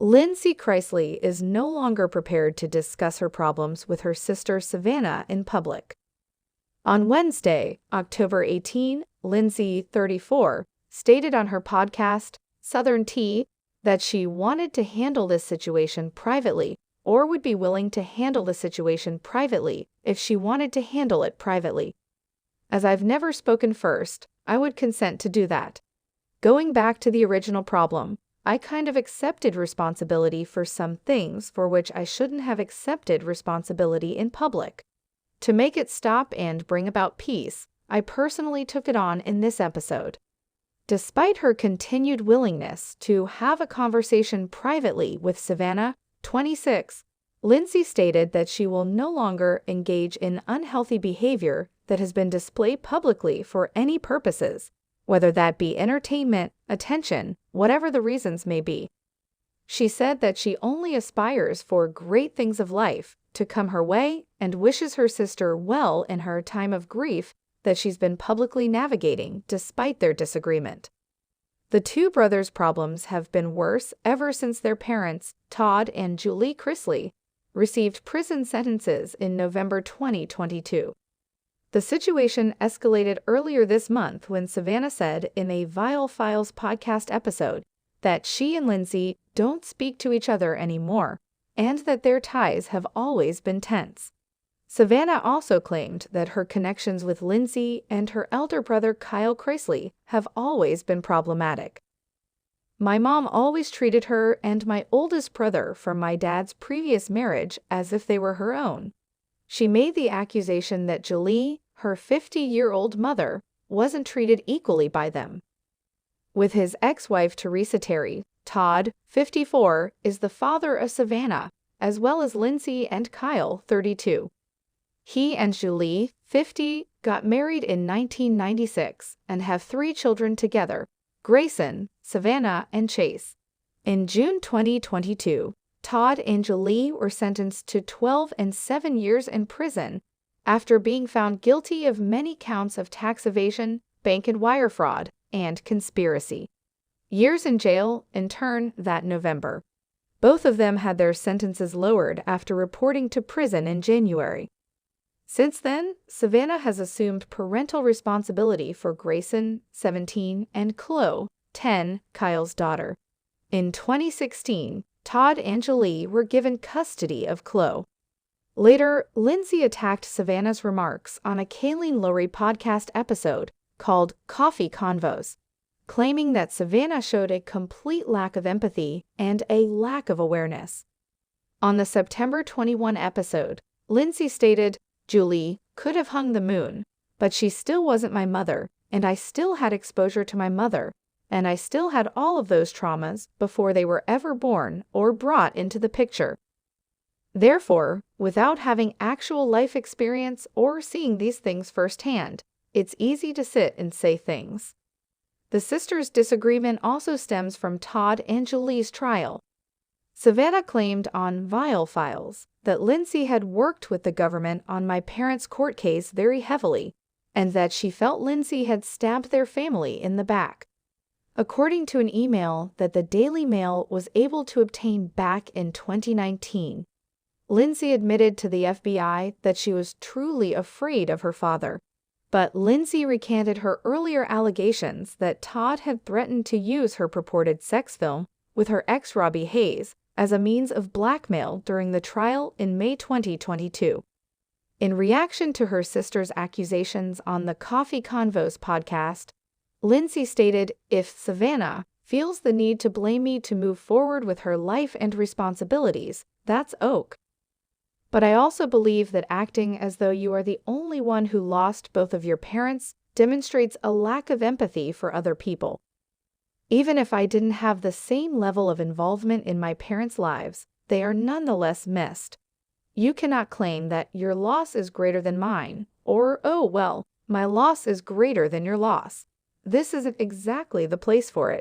Lindsie Chrisley is no longer prepared to discuss her problems with her sister Savannah in public. On Wednesday, October 18, Lindsie, 34, stated on her podcast, Southern Tea, that she wanted to handle this situation privately or would be willing to handle the situation privately if she wanted to handle it privately. As I've never spoken first, I would consent to do that. Going back to the original problem, I kind of accepted responsibility for some things for which I shouldn't have accepted responsibility in public. To make it stop and bring about peace, I personally took it on in this episode. Despite her continued willingness to have a conversation privately with Savannah, 26, Lindsie stated that she will no longer engage in unhealthy behavior that has been displayed publicly for any purposes, whether that be entertainment, attention, whatever the reasons may be. She said that she only aspires for great things of life to come her way and wishes her sister well in her time of grief that she's been publicly navigating despite their disagreement. The two brothers' problems have been worse ever since their parents, Todd and Lindsie Chrisley, received prison sentences in November 2022. The situation escalated earlier this month when Savannah said in a Vile Files podcast episode that she and Lindsie don't speak to each other anymore and that their ties have always been tense. Savannah also claimed that her connections with Lindsie and her elder brother Kyle Chrisley have always been problematic. My mom always treated her and my oldest brother from my dad's previous marriage as if they were her own. She made the accusation that Julie, her 50-year-old mother, wasn't treated equally by them. With his ex-wife Teresa Terry, Todd, 54, is the father of Savannah, as well as Lindsie and Kyle, 32. He and Julie, 50, got married in 1996 and have 3 children together, Grayson, Savannah, and Chase. In June 2022, Todd and Julie were sentenced to 12 and 7 years in prison after being found guilty of many counts of tax evasion, bank and wire fraud, and conspiracy. Years in jail, in turn, that November. Both of them had their sentences lowered after reporting to prison in January. Since then, Savannah has assumed parental responsibility for Grayson, 17, and Chloe, 10, Kyle's daughter. In 2016, Todd and Julie were given custody of Chloe. Later, Lindsie attacked Savannah's remarks on a Kayleen Lowry podcast episode called Coffee Convos, claiming that Savannah showed a complete lack of empathy and a lack of awareness. On the September 21 episode, Lindsie stated, "Julie could have hung the moon, but she still wasn't my mother, and I still had exposure to my mother, and I still had all of those traumas before they were ever born or brought into the picture. Therefore, without having actual life experience or seeing these things firsthand, it's easy to sit and say things." The sisters' disagreement also stems from Todd and Julie's trial. Savannah claimed on Vile Files that Lindsie had worked with the government on my parents' court case very heavily, and that she felt Lindsie had stabbed their family in the back. According to an email that the Daily Mail was able to obtain back in 2019, Lindsie admitted to the FBI that she was truly afraid of her father. But Lindsie recanted her earlier allegations that Todd had threatened to use her purported sex film with her ex Robbie Hayes as a means of blackmail during the trial in May 2022. In reaction to her sister's accusations on the Coffee Convos podcast, Lindsie stated, "If Savannah feels the need to blame me to move forward with her life and responsibilities, that's OK. But I also believe that acting as though you are the only one who lost both of your parents demonstrates a lack of empathy for other people. Even if I didn't have the same level of involvement in my parents' lives, they are nonetheless missed. You cannot claim that your loss is greater than mine, or, oh, well, my loss is greater than your loss. This isn't exactly the place for it."